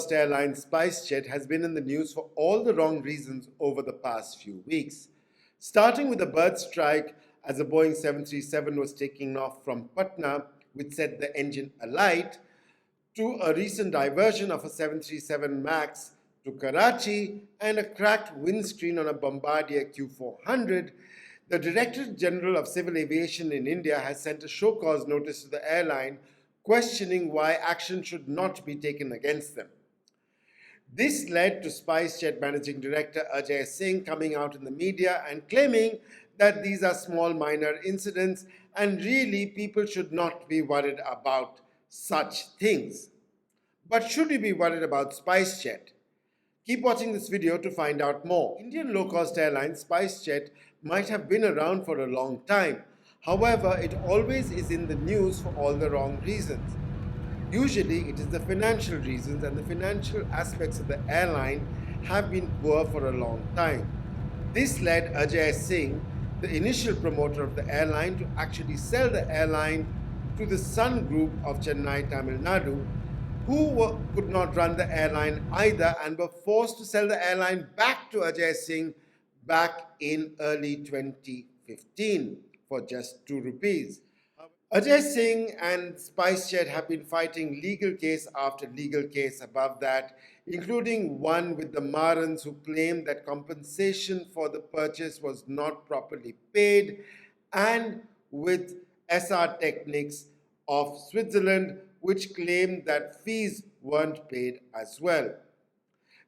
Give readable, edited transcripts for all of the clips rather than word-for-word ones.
low-cost airline SpiceJet has been in the news for all the wrong reasons over the past few weeks. Starting with a bird strike as a Boeing 737 was taking off from Patna, which set the engine alight, to a recent diversion of a 737 MAX to Karachi and a cracked windscreen on a Bombardier Q400, the Directorate General of Civil Aviation in India has sent a show cause notice to the airline questioning why action should not be taken against them. This led to SpiceJet Managing Director Ajay Singh coming out in the media and claiming that these are small minor incidents and really people should not be worried about such things. But should you be worried about SpiceJet? Keep watching this video to find out more. Indian low-cost airline SpiceJet might have been around for a long time. However, it always is in the news for all the wrong reasons. Usually, it is the financial reasons, and the financial aspects of the airline have been poor for a long time. This led Ajay Singh, the initial promoter of the airline, to actually sell the airline to the Sun Group of Chennai, Tamil Nadu, who could not run the airline either and were forced to sell the airline back to Ajay Singh back in early 2015 for just 2 rupees. Ajay Singh and SpiceJet have been fighting legal case after legal case above that, including one with the Marans who claimed that compensation for the purchase was not properly paid, and with SR Technics of Switzerland, which claimed that fees weren't paid as well.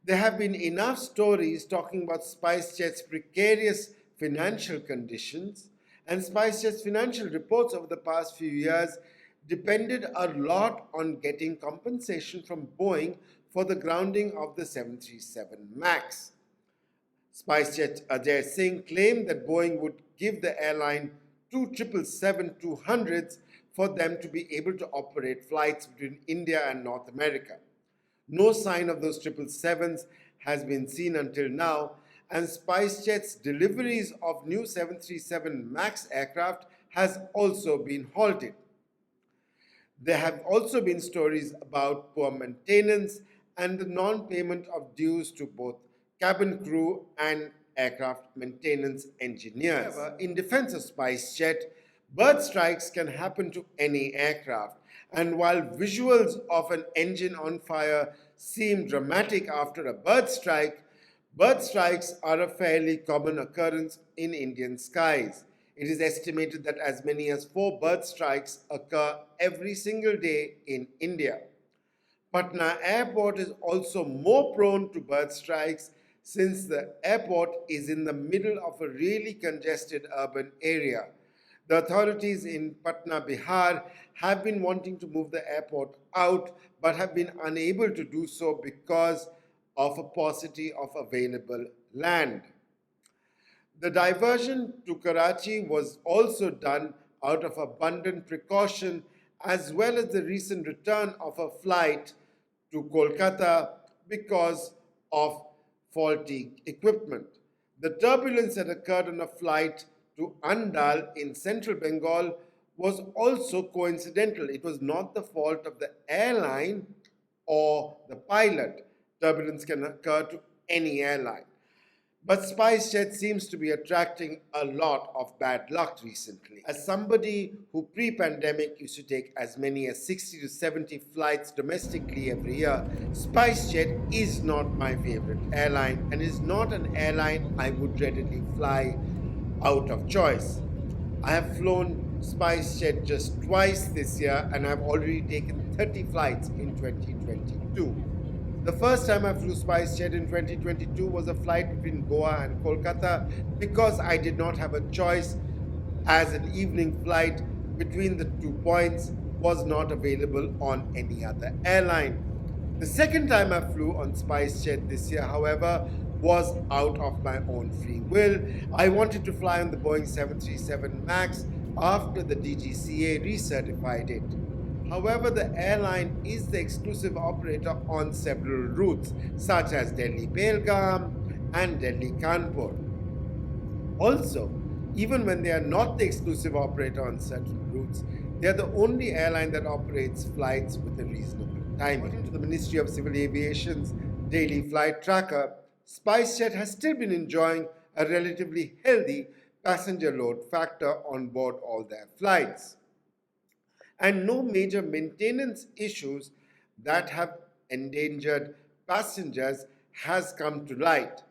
There have been enough stories talking about SpiceJet's precarious financial conditions, and SpiceJet's financial reports over the past few years depended a lot on getting compensation from Boeing for the grounding of the 737 MAX. SpiceJet Ajay Singh claimed that Boeing would give the airline 2 777-200s for them to be able to operate flights between India and North America. No sign of those 777s has been seen until now, and SpiceJet's deliveries of new 737 MAX aircraft has also been halted. There have also been stories about poor maintenance and the non-payment of dues to both cabin crew and aircraft maintenance engineers. However, in defense of SpiceJet, bird strikes can happen to any aircraft, and while visuals of an engine on fire seem dramatic after a bird strikes are a fairly common occurrence in Indian skies. It is estimated that as many as 4 bird strikes occur every single day in India. Patna Airport is also more prone to bird strikes since the airport is in the middle of a really congested urban area. The authorities in Patna, Bihar have been wanting to move the airport out but have been unable to do so because of a paucity of available land. The diversion to Karachi was also done out of abundant precaution, as well as the recent return of a flight to Kolkata because of faulty equipment. The turbulence that occurred on a flight to Andal in central Bengal was also coincidental. It was not the fault of the airline or the pilot. Turbulence can occur to any airline. But SpiceJet seems to be attracting a lot of bad luck recently. As somebody who pre-pandemic used to take as many as 60 to 70 flights domestically every year, SpiceJet is not my favorite airline and is not an airline I would readily fly out of choice. I have flown SpiceJet just twice this year and I've already taken 30 flights in 2022. The first time I flew SpiceJet in 2022 was a flight between Goa and Kolkata because I did not have a choice, as an evening flight between the 2 points was not available on any other airline. The second time I flew on SpiceJet this year, however, was out of my own free will. I wanted to fly on the Boeing 737 MAX after the DGCA recertified it. However, the airline is the exclusive operator on several routes, such as Delhi-Belgaum and Delhi-Kanpur. Also, even when they are not the exclusive operator on certain routes, they are the only airline that operates flights with a reasonable timing. According to the Ministry of Civil Aviation's daily flight tracker, SpiceJet has still been enjoying a relatively healthy passenger load factor on board all their flights, and no major maintenance issues that have endangered passengers has come to light.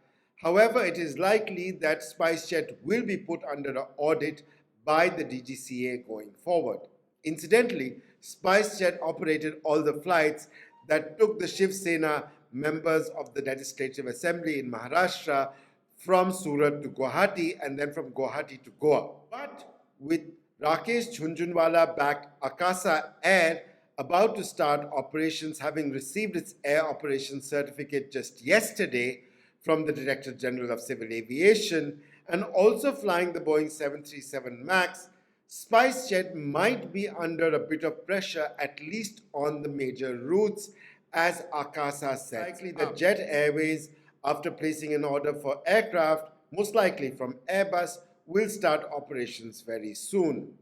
However, it is likely that SpiceJet will be put under an audit by the DGCA going forward. Incidentally, SpiceJet operated all the flights that took the Shiv Sena members of the Legislative Assembly in Maharashtra from Surat to Guwahati and then from Guwahati to Goa. But with Rakesh Jhunjhunwala-backed Akasa Air about to start operations, having received its air operations certificate just yesterday from the Director General of Civil Aviation, and also flying the Boeing 737 MAX, SpiceJet might be under a bit of pressure, at least on the major routes, as Akasa said. Likely that Jet Airways, after placing an order for aircraft, most likely from Airbus, will start operations very soon.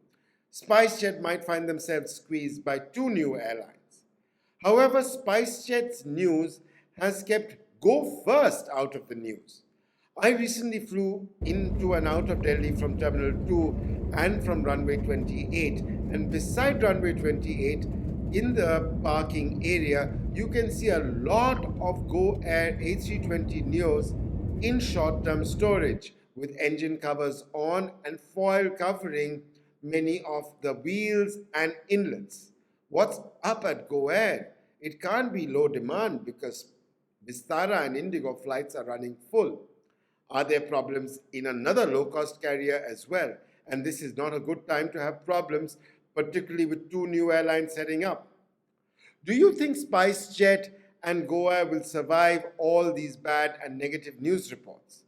SpiceJet might find themselves squeezed by two new airlines. However, SpiceJet's news has kept Go First out of the news. I recently flew into and out of Delhi from Terminal 2 and from runway 28, and beside runway 28, in the parking area, you can see a lot of Go Air A320 Neos in short-term storage, with engine covers on and foil covering many of the wheels and inlets. What's up at Go Air? It can't be low demand because Vistara and Indigo flights are running full. Are there problems in another low-cost carrier as well? And this is not a good time to have problems, particularly with two new airlines setting up. Do you think SpiceJet and Go Air will survive all these bad and negative news reports?